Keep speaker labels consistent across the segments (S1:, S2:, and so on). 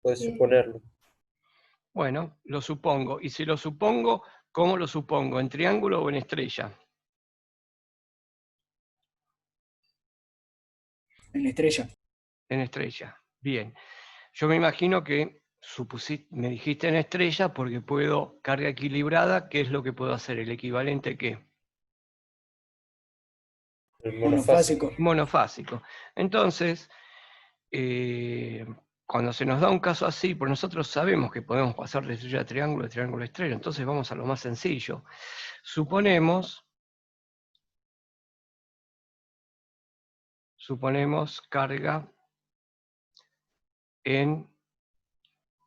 S1: Puedes suponerlo.
S2: Bueno, lo supongo. Y si lo supongo, ¿cómo lo supongo? ¿En triángulo o en estrella?
S3: En la estrella.
S2: En estrella. Bien. Yo me imagino que me dijiste en estrella porque puedo carga equilibrada. ¿Qué es lo que puedo hacer? ¿El equivalente qué?
S1: El
S3: Monofásico.
S2: Monofásico. Entonces, cuando se nos da un caso así, pues nosotros sabemos que podemos pasar de estrella a triángulo, de triángulo a estrella. Entonces vamos a lo más sencillo. Suponemos carga en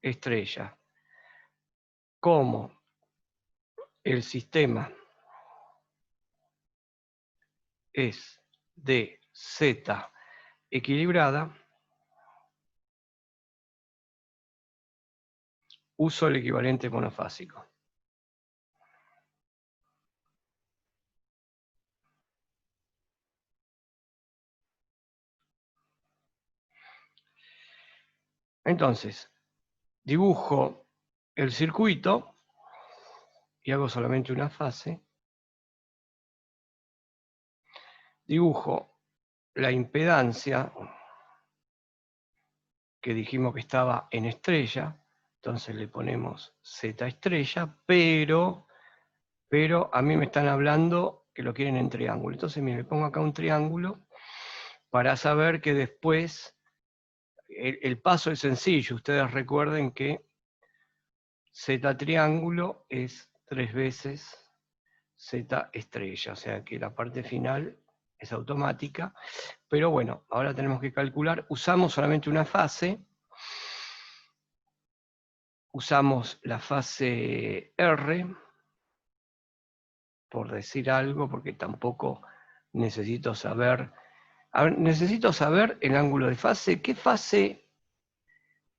S2: estrella. Como el sistema es de Z equilibrada, uso el equivalente monofásico. Entonces, dibujo el circuito y hago solamente una fase. Dibujo la impedancia que dijimos que estaba en estrella, entonces le ponemos Z estrella, pero a mí me están hablando que lo quieren en triángulo. Entonces mire, le pongo acá un triángulo para saber que después el paso es sencillo. Ustedes recuerden que Z triángulo es 3 veces Z estrella, o sea que la parte final es automática. Pero bueno, ahora tenemos que calcular. Usamos solamente una fase. Usamos la fase R, por decir algo, porque tampoco necesito saber. A ver, necesito saber el ángulo de fase. ¿Qué fase?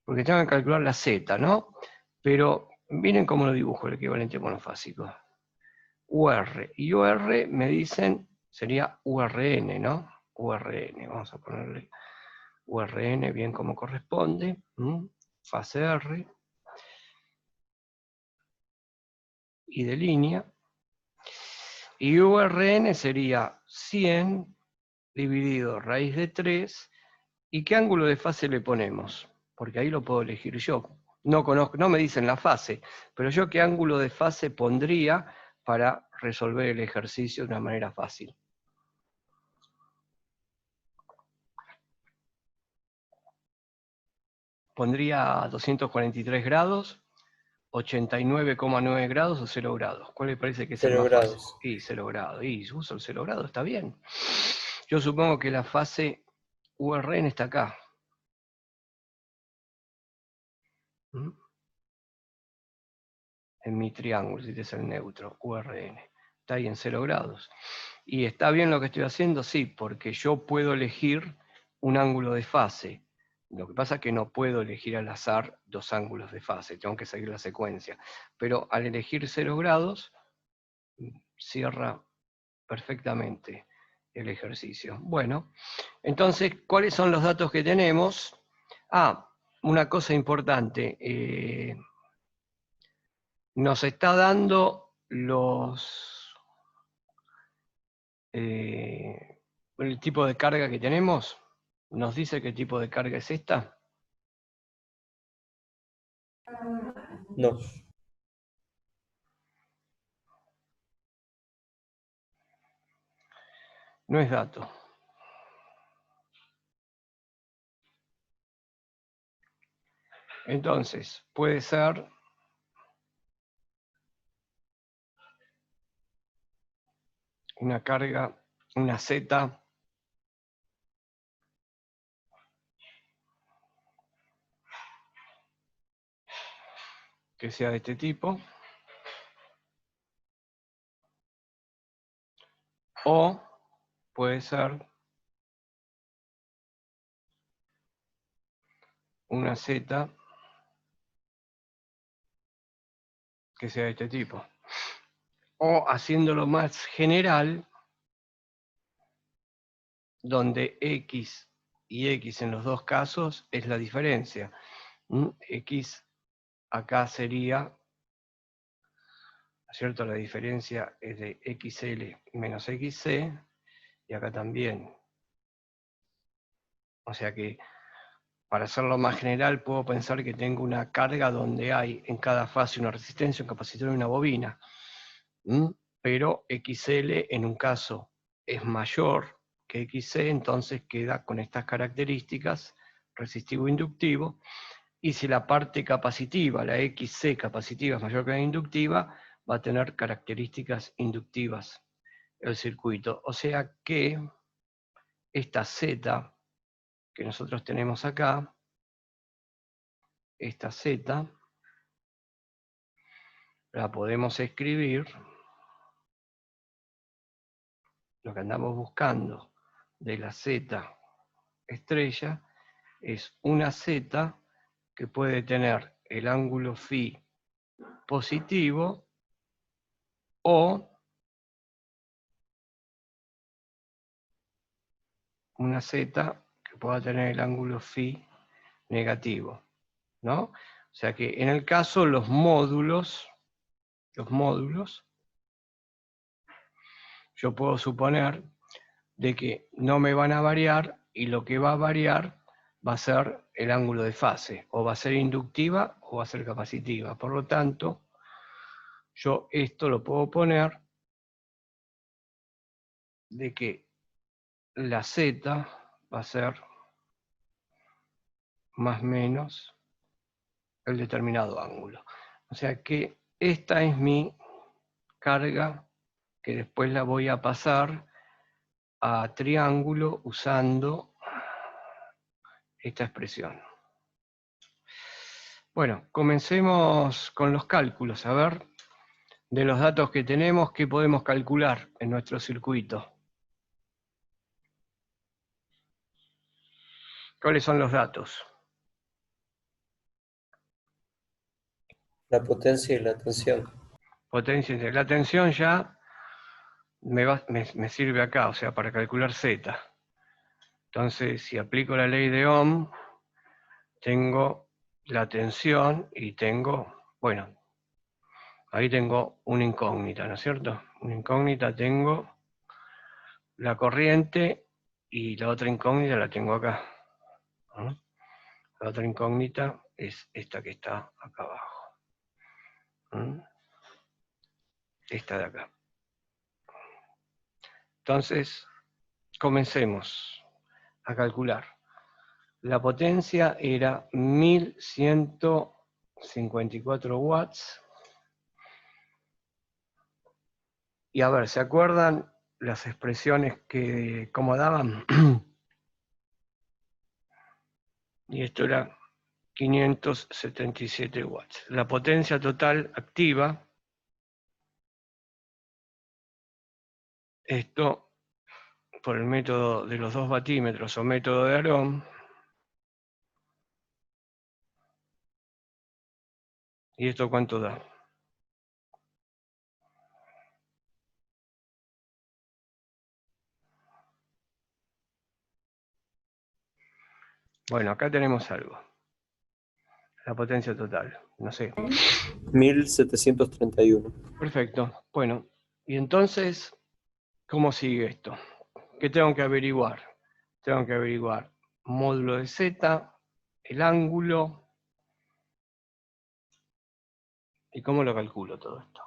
S2: Porque tengo que calcular la Z, ¿no? Pero miren cómo lo dibujo el equivalente monofásico. UR. Y UR me dicen, sería URN, ¿no? URN. Vamos a ponerle URN bien como corresponde. Fase R. Y de línea. Y URN sería 100 dividido raíz de 3. ¿Y qué ángulo de fase le ponemos? Porque ahí lo puedo elegir yo. No conozco, no me dicen la fase, pero yo qué ángulo de fase pondría para resolver el ejercicio de una manera fácil. Pondría 243 grados, 89,9 grados o 0 grados. ¿Cuál le parece que es el
S1: 0
S2: más
S1: grados.
S2: fácil? Y 0 grados. Y uso el 0 grados, está bien. Yo supongo que la fase URN está acá. En mi triángulo, este es el neutro, URN. Está ahí en 0 grados. ¿Y está bien lo que estoy haciendo? Sí, porque yo puedo elegir un ángulo de fase. Lo que pasa es que no puedo elegir al azar 2 ángulos de fase, tengo que seguir la secuencia. Pero al elegir 0 grados, cierra perfectamente el ejercicio. Bueno, entonces, ¿cuáles son los datos que tenemos? Una cosa importante. Nos está dando el tipo de carga que tenemos. ¿Nos dice qué tipo de carga es esta?
S1: No.
S2: No es dato. Entonces, puede ser una carga, una Z que sea de este tipo, o puede ser una Z que sea de este tipo. O haciéndolo más general, donde X y X en los dos casos es la diferencia. X acá sería, ¿no es cierto? La diferencia es de XL menos XC, y acá también. O sea que, para hacerlo más general, puedo pensar que tengo una carga donde hay en cada fase una resistencia, un capacitor y una bobina. Pero XL en un caso es mayor que XC, entonces queda con estas características, resistivo-inductivo, y si la parte capacitiva, la XC capacitiva es mayor que la inductiva, va a tener características inductivas el circuito. O sea que esta Z que nosotros tenemos acá, esta Z, la podemos escribir, lo que andamos buscando de la Z estrella, es una Z que puede tener el ángulo φ positivo o una Z que pueda tener el ángulo φ negativo, ¿no? O sea que en el caso los módulos, yo puedo suponer de que no me van a variar y lo que va a variar va a ser el ángulo de fase, o va a ser inductiva o va a ser capacitiva. Por lo tanto, yo esto lo puedo poner de que la Z va a ser más o menos el determinado ángulo. O sea que esta es mi carga que después la voy a pasar a triángulo usando esta expresión. Bueno, comencemos con los cálculos. A ver, de los datos que tenemos, ¿qué podemos calcular en nuestro circuito? ¿Cuáles son los datos?
S1: La potencia y la tensión.
S2: Potencia, la tensión ya me sirve acá, o sea, para calcular Z. Entonces, si aplico la ley de Ohm, tengo la tensión y tengo, bueno, ahí tengo una incógnita, ¿no es cierto? Una incógnita, tengo la corriente y la otra incógnita la tengo acá. La otra incógnita es esta que está acá abajo. Esta de acá. Entonces, comencemos a calcular. La potencia era 1154 watts. Y a ver, ¿se acuerdan las expresiones que cómo daban? Y esto era 577 watts. La potencia total activa, esto por el método de los 2 batímetros o método de Aron, ¿y esto cuánto da? Bueno, acá tenemos algo. La potencia total, no sé.
S1: 1731.
S2: Perfecto. Bueno, y entonces, ¿cómo sigue esto? ¿Qué tengo que averiguar? Tengo que averiguar módulo de Z, el ángulo, y cómo lo calculo todo esto.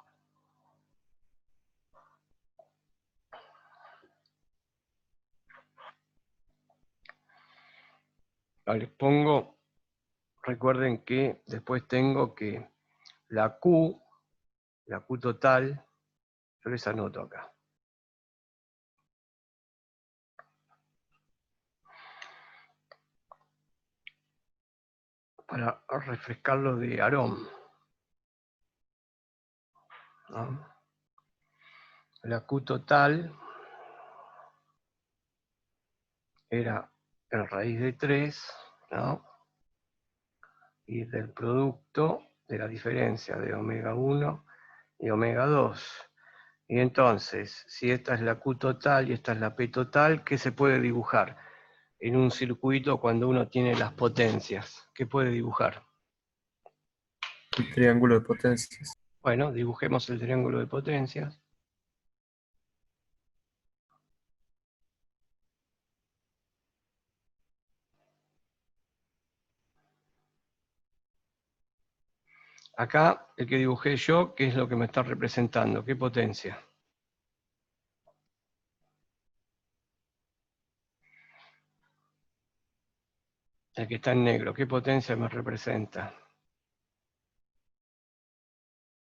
S2: Les pongo, recuerden que después tengo que la Q total, yo les anoto acá. Para refrescarlo de Aron, ¿no? La Q total era en raíz de 3, ¿no? Y del producto de la diferencia de omega 1 y omega 2. Y entonces, si esta es la Q total y esta es la P total, ¿qué se puede dibujar en un circuito cuando uno tiene las potencias? ¿Qué puede dibujar?
S1: El triángulo de potencias.
S2: Bueno, dibujemos el triángulo de potencias. Acá, el que dibujé yo, ¿qué es lo que me está representando? ¿Qué potencia? El que está en negro, ¿qué potencia me representa?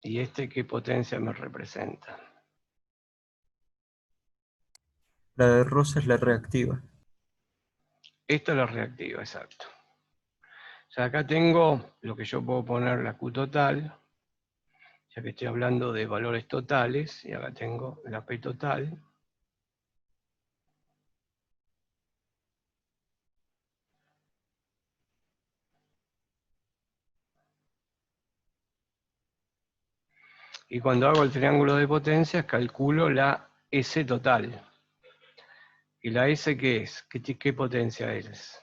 S2: ¿Y este qué potencia me representa?
S1: La de rosa es la reactiva.
S2: Esta es la reactiva, exacto. O sea, acá tengo lo que yo puedo poner la Q total, ya que estoy hablando de valores totales, y acá tengo la P total. Y cuando hago el triángulo de potencias, calculo la S total. ¿Y la S qué es? ¿Qué potencia es?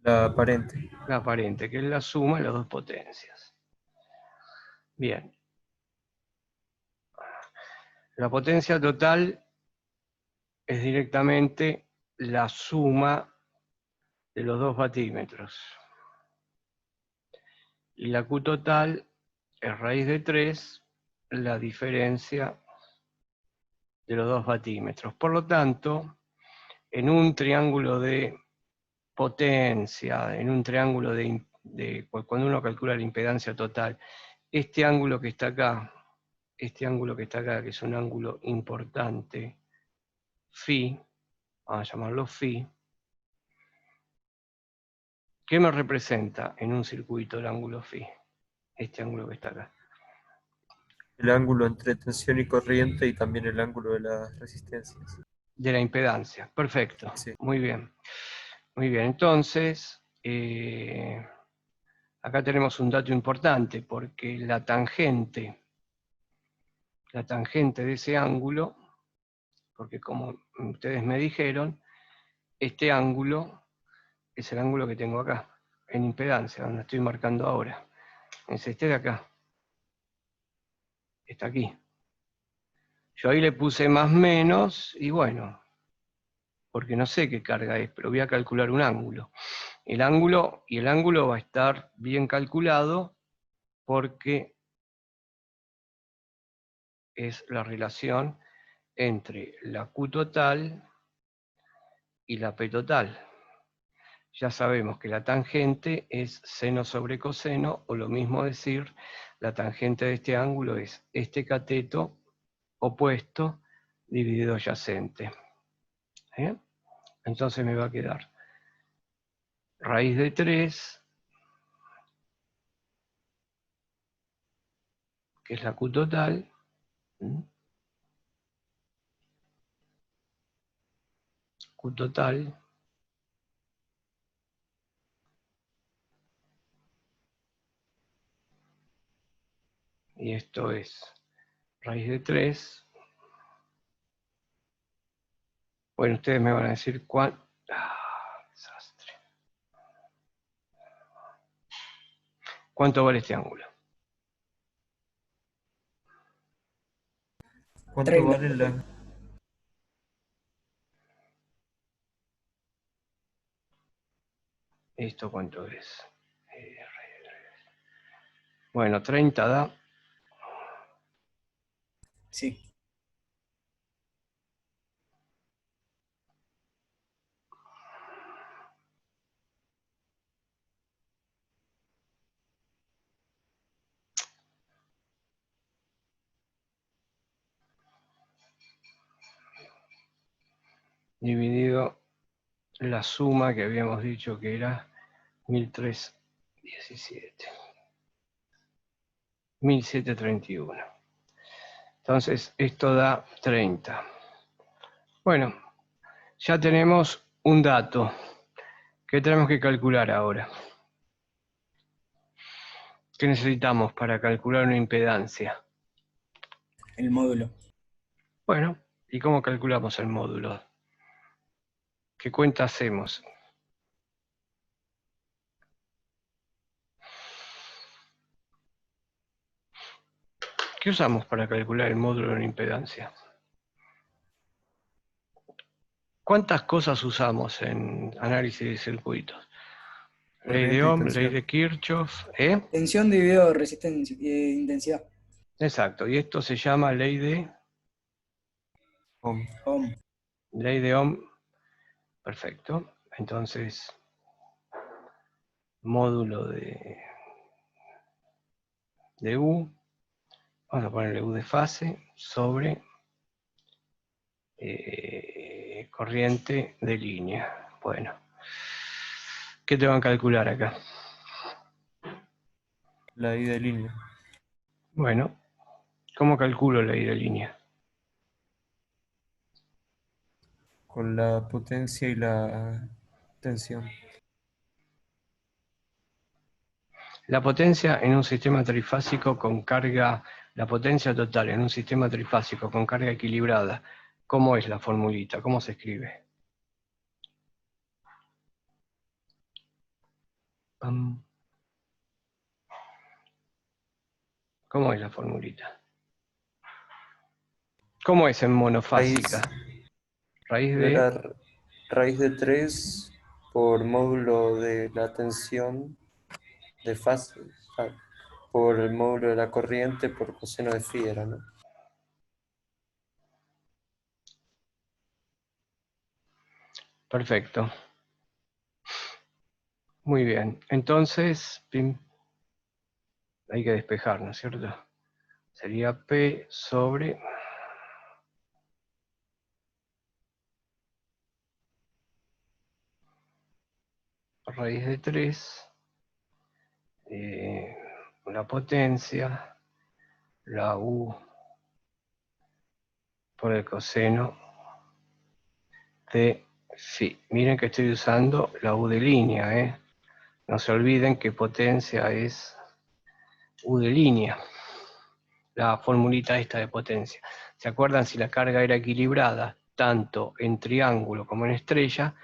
S1: La aparente.
S2: La aparente, que es la suma de las dos potencias. Bien. La potencia total es directamente la suma de los dos batímetros. Y la Q total es raíz de 3, la diferencia de los dos batímetros. Por lo tanto, en un triángulo de potencia, en un triángulo cuando uno calcula la impedancia total, este ángulo que está acá, que es un ángulo importante, phi, vamos a llamarlo phi, ¿qué me representa en un circuito el ángulo phi? Este ángulo que está acá.
S1: El ángulo entre tensión y corriente y también el ángulo de las resistencias.
S2: De la impedancia, perfecto,
S1: Sí.
S2: muy bien. Muy bien, entonces, acá tenemos un dato importante, porque la tangente de ese ángulo, porque como ustedes me dijeron, este ángulo es el ángulo que tengo acá, en impedancia, donde estoy marcando ahora. Es este de acá. Está aquí. Yo ahí le puse más menos, y bueno, porque no sé qué carga es, pero voy a calcular un ángulo. El ángulo va a estar bien calculado porque es la relación entre la Q total y la P total. Ya sabemos que la tangente es seno sobre coseno, o lo mismo decir, la tangente de este ángulo es este cateto opuesto dividido adyacente. Entonces me va a quedar raíz de 3, que es la Q total, Q total, y esto es raíz de 3. Bueno, ustedes me van a decir cuál. Desastre. ¿Cuánto vale este ángulo?
S1: ¿Cuánto
S3: 30.
S1: vale la...?
S2: ¿Esto cuánto es? Bueno, 30 da.
S3: Sí.
S2: Dividido la suma que habíamos dicho que era 1317. 1731. Entonces, esto da 30. Bueno, ya tenemos un dato. ¿Qué tenemos que calcular ahora? ¿Qué necesitamos para calcular una impedancia?
S3: El módulo.
S2: Bueno, ¿y cómo calculamos el módulo? ¿Qué cuenta hacemos? ¿Qué usamos para calcular el módulo de la impedancia? ¿Cuántas cosas usamos en análisis de circuitos? Ley de
S1: Corriente y
S2: Ohm, ley
S1: tensión.
S2: de Kirchhoff, ¿eh?
S3: Tensión dividido resistencia, intensidad.
S2: Exacto, y esto se llama
S1: Ohm.
S3: Ohm.
S2: ley de Ohm, perfecto. Entonces, módulo de U, vamos a ponerle U de fase sobre corriente de línea. Bueno, ¿qué te van a calcular acá?
S1: La I de línea.
S2: Bueno, ¿cómo calculo la I de línea?
S1: Con la potencia y la tensión.
S2: La potencia en un sistema trifásico con carga, la potencia total en un sistema trifásico con carga equilibrada, ¿cómo es la formulita? ¿Cómo se escribe? Pam. ¿Cómo es la formulita? ¿Cómo es en
S1: Raíz,
S2: monofásica? Raíz de...
S1: era raíz de 3 por módulo de la tensión de fase, por el módulo de la corriente por coseno de phi era, ¿no?
S2: Perfecto. Muy bien. Entonces, pim, hay que despejar, ¿no es cierto? Sería P sobre... raíz de 3, la potencia, la U por el coseno de phi. Miren que estoy usando la U de línea, ¿eh? No se olviden que potencia es U de línea, la formulita esta de potencia. ¿Se acuerdan si la carga era equilibrada, tanto en triángulo como en estrella?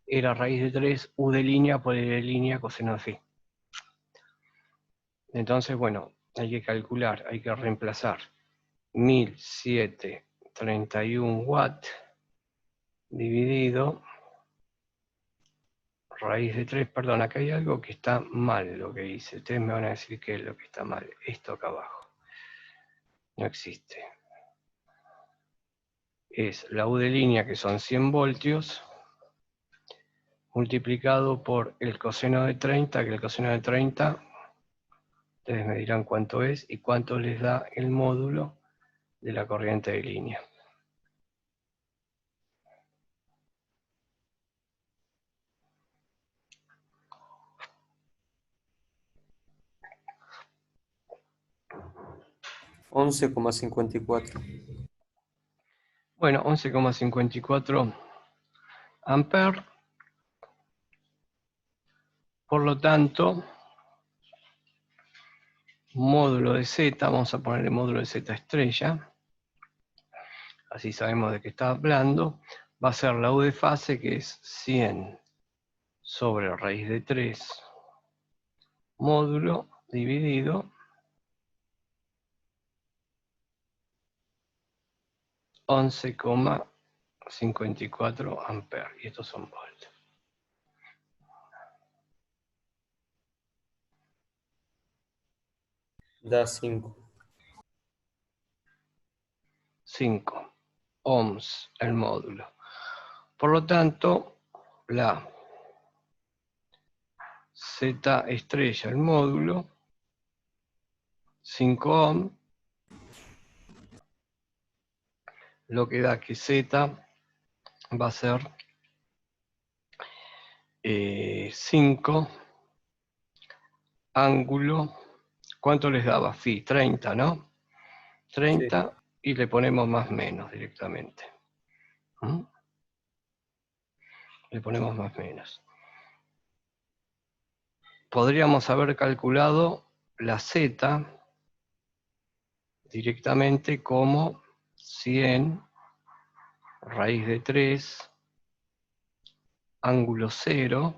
S2: Era raíz de 3 U de línea por L de línea coseno de phi. Entonces, bueno, hay que calcular, hay que reemplazar 1731 watts dividido raíz de 3, perdón, acá hay algo que está mal lo que hice. Ustedes me van a decir qué es lo que está mal. Esto acá abajo. No existe. Es la U de línea, que son 100 voltios, multiplicado por el coseno de 30, que el coseno de 30, ustedes me dirán cuánto es y cuánto les da el módulo de la corriente de línea.
S1: $11,54.
S2: Bueno, 11,54 amperes. Por lo tanto, módulo de Z, vamos a poner el módulo de Z estrella, así sabemos de qué está hablando, va a ser la U de fase, que es 100 sobre raíz de 3 módulo dividido 11,54 amperes, y estos son voltios.
S1: Da 5.
S2: 5 ohms el módulo. Por lo tanto, la Z estrella, el módulo, 5 ohms, lo que da que Z va a ser 5 ángulo, ¿cuánto les daba? Phi, 30, ¿no? 30
S1: Sí.
S2: y le ponemos más menos directamente. ¿Mm? Le ponemos más menos. Podríamos haber calculado la Z directamente como 100 raíz de 3 ángulo 0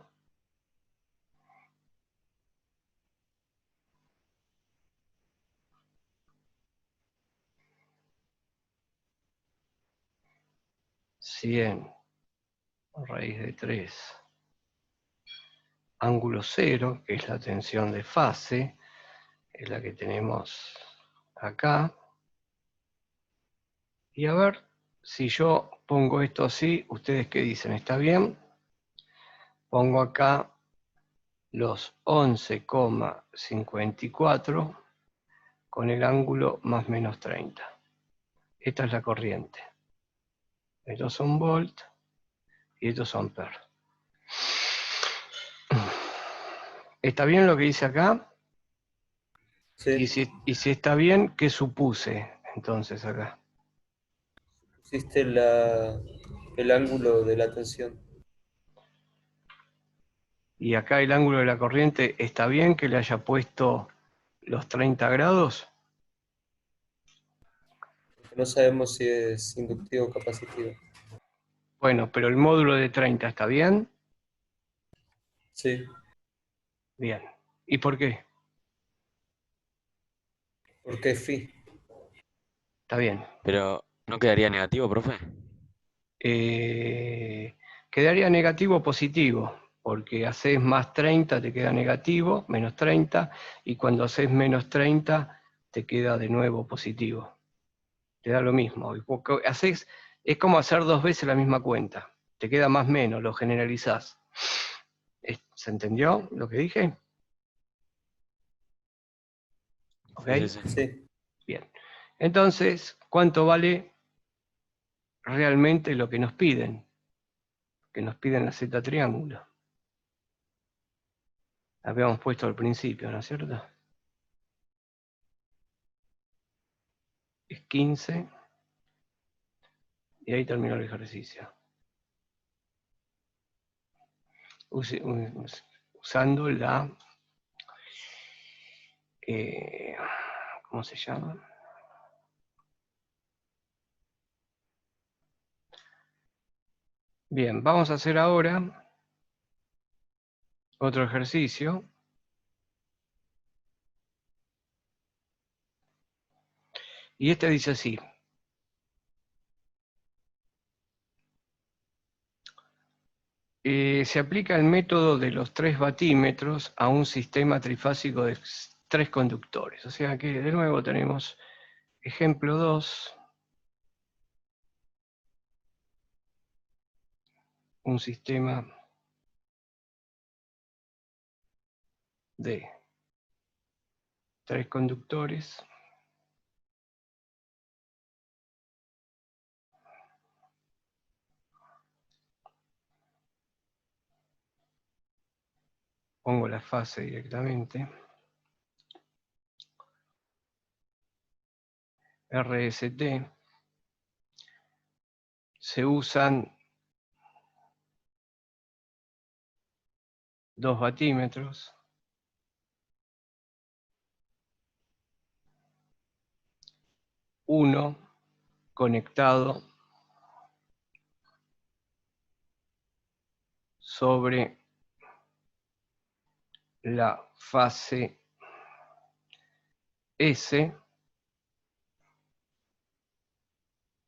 S2: 100 raíz de 3 ángulo 0, que es la tensión de fase, es la que tenemos acá. Y a ver, si yo pongo esto así, ¿ustedes qué dicen? ¿Está bien? Pongo acá los 11,54 con el ángulo más menos 30. Esta es la corriente. Estos son volt y estos son per. ¿Está bien lo que dice acá?
S1: Sí,
S2: Y si está bien, ¿qué supuse entonces acá?
S1: existe el ángulo de la tensión.
S2: Y acá el ángulo de la corriente, ¿está bien que le haya puesto los 30 grados?
S1: No sabemos si es inductivo o capacitivo.
S2: Bueno, pero el módulo de 30, ¿está bien?
S1: Sí,
S2: Bien. ¿Y por qué?
S1: porque es phi.
S2: Está bien.
S4: Pero, ¿no quedaría negativo, profe?
S2: Quedaría negativo o positivo, porque haces más 30 te queda negativo, menos 30, y cuando haces menos 30 te queda de nuevo positivo. Te da lo mismo. Es como hacer 2 veces la misma cuenta. Te queda más menos, lo generalizás. ¿Se entendió lo que dije? ¿Ok?
S4: Sí, sí, sí.
S1: Sí,
S2: Bien. Entonces, ¿cuánto vale realmente lo que nos piden? Que nos piden la Z triángulo. La habíamos puesto al principio, ¿no es cierto? Es 15. Y ahí terminó el ejercicio. Usando la... ¿cómo se llama? Bien, vamos a hacer ahora otro ejercicio. Y este dice así. Se aplica el método de los 3 batímetros a un sistema trifásico de 3 conductores. O sea que de nuevo tenemos ejemplo 2. Un sistema de 3 conductores. Pongo la fase directamente. RST. Se usan 2 batímetros. Uno conectado sobre la fase S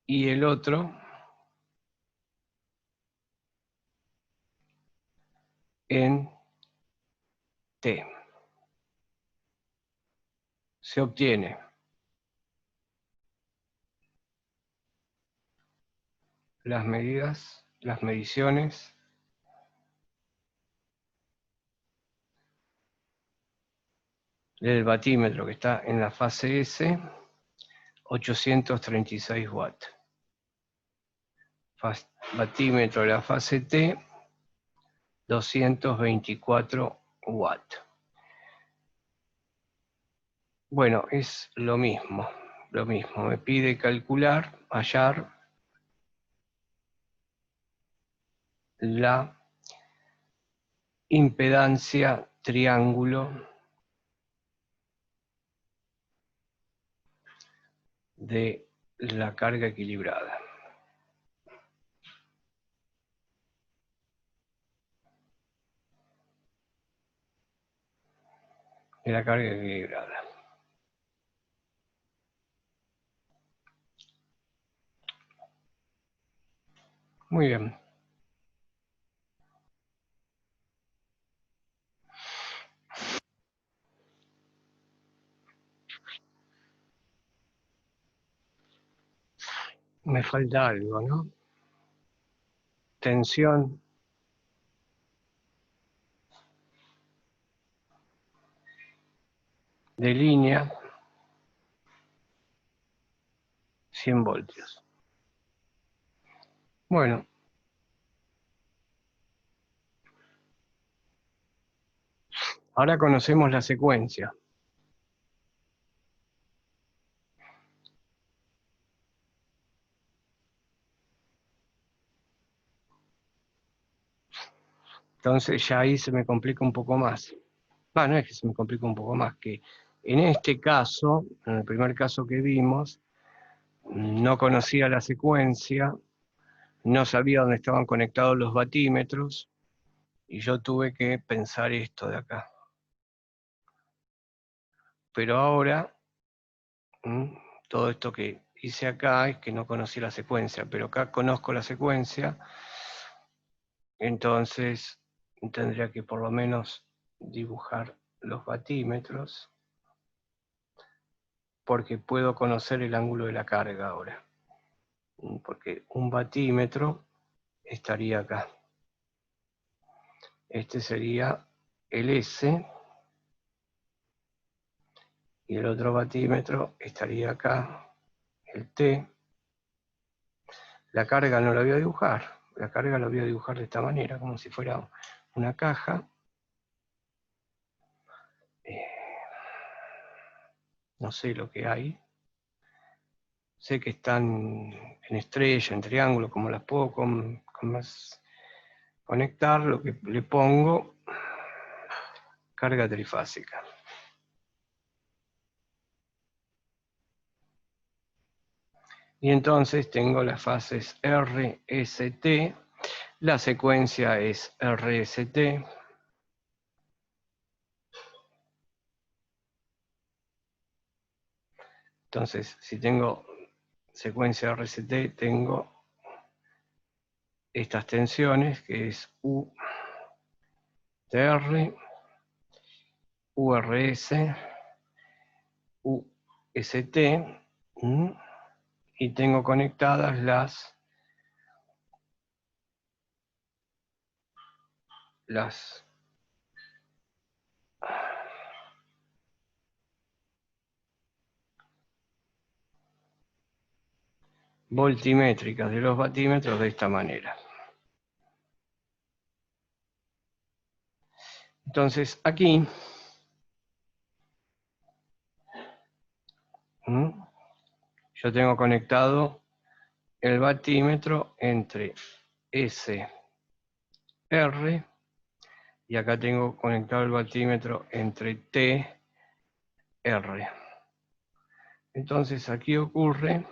S2: y el otro en T. Se obtiene las mediciones del batímetro que está en la fase S, 836 watts. Batímetro de la fase T, 224 watts. Bueno, es lo mismo. Me pide hallar la impedancia triángulo de la carga equilibrada. De la carga equilibrada. Muy bien. Me falta algo, ¿no? Tensión de línea, 100 voltios. Bueno. Ahora conocemos la secuencia. Entonces ya ahí se me complica un poco más. No es que se me complica un poco más, que en este caso, en el primer caso que vimos, no conocía la secuencia, no sabía dónde estaban conectados los batímetros, y yo tuve que pensar esto de acá. Pero ahora, todo esto que hice acá es que no conocí la secuencia, pero acá conozco la secuencia, entonces tendría que por lo menos dibujar los batímetros, porque puedo conocer el ángulo de la carga ahora. Porque un batímetro estaría acá. Este sería el S, y el otro batímetro estaría acá, el T. La carga no la voy a dibujar, la carga la voy a dibujar de esta manera, como si fuera una caja. No sé lo que hay. Sé que están en estrella, en triángulo, como las puedo conectar. Lo que le pongo, carga trifásica. Y entonces tengo las fases RST, la secuencia es RST. Entonces, si tengo secuencia RST, tengo estas tensiones, que es U TR, URS, UST, y tengo conectadas las voltimétricas de los batímetros de esta manera. Entonces aquí yo tengo conectado el batímetro entre S, R, y acá tengo conectado el batímetro entre T, R. Entonces aquí ocurre,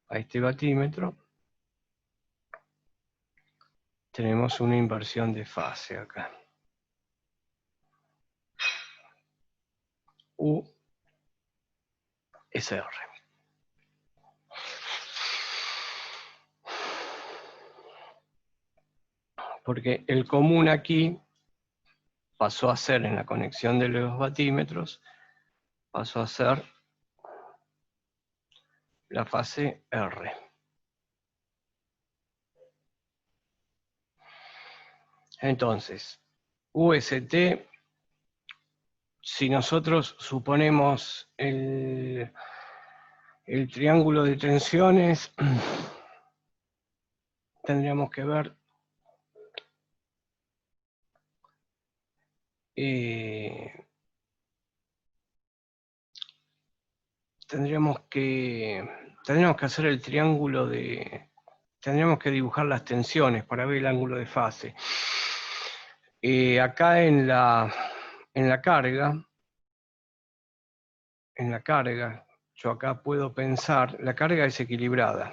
S2: a este batímetro, tenemos una inversión de fase acá. U, SR. Porque el común aquí pasó a ser, en la conexión de los batímetros, pasó a ser la fase R. Entonces, UST, si nosotros suponemos el triángulo de tensiones, tendríamos que ver tendríamos que hacer el triángulo de... Tendríamos que dibujar las tensiones para ver el ángulo de fase. Acá en la carga, yo acá puedo pensar, la carga es equilibrada.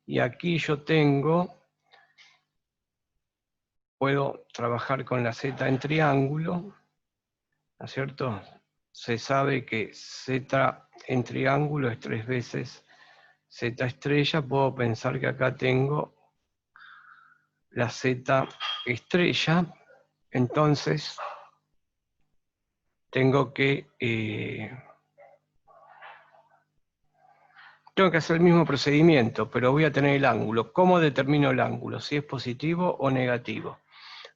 S2: Y aquí yo puedo trabajar con la Z en triángulo, ¿no es cierto? Se sabe que z en triángulo es 3 veces z estrella. Puedo pensar que acá tengo la z estrella. Entonces, tengo que hacer el mismo procedimiento, pero voy a tener el ángulo. ¿Cómo determino el ángulo? Si es positivo o negativo.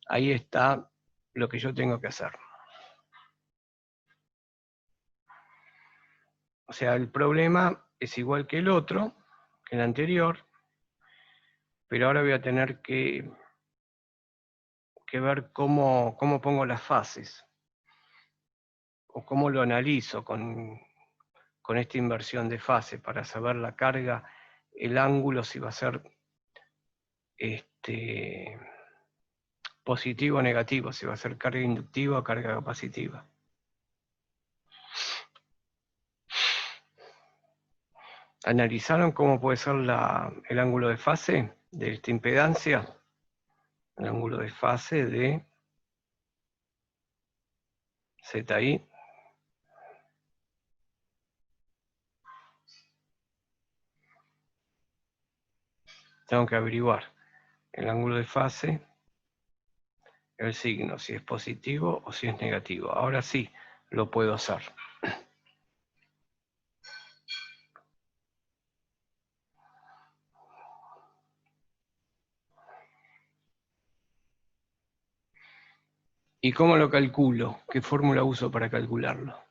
S2: Ahí está lo que yo tengo que hacer. O sea, el problema es igual que el otro, que el anterior, pero ahora voy a tener que ver cómo pongo las fases, o cómo lo analizo con esta inversión de fase, para saber la carga, el ángulo, si va a ser positivo o negativo, si va a ser carga inductiva o carga capacitiva. ¿Analizaron cómo puede ser el ángulo de fase de esta impedancia? El ángulo de fase de ZI. Tengo que averiguar el ángulo de fase, el signo, si es positivo o si es negativo. Ahora sí lo puedo hacer. ¿Y cómo lo calculo? ¿Qué fórmula uso para calcularlo?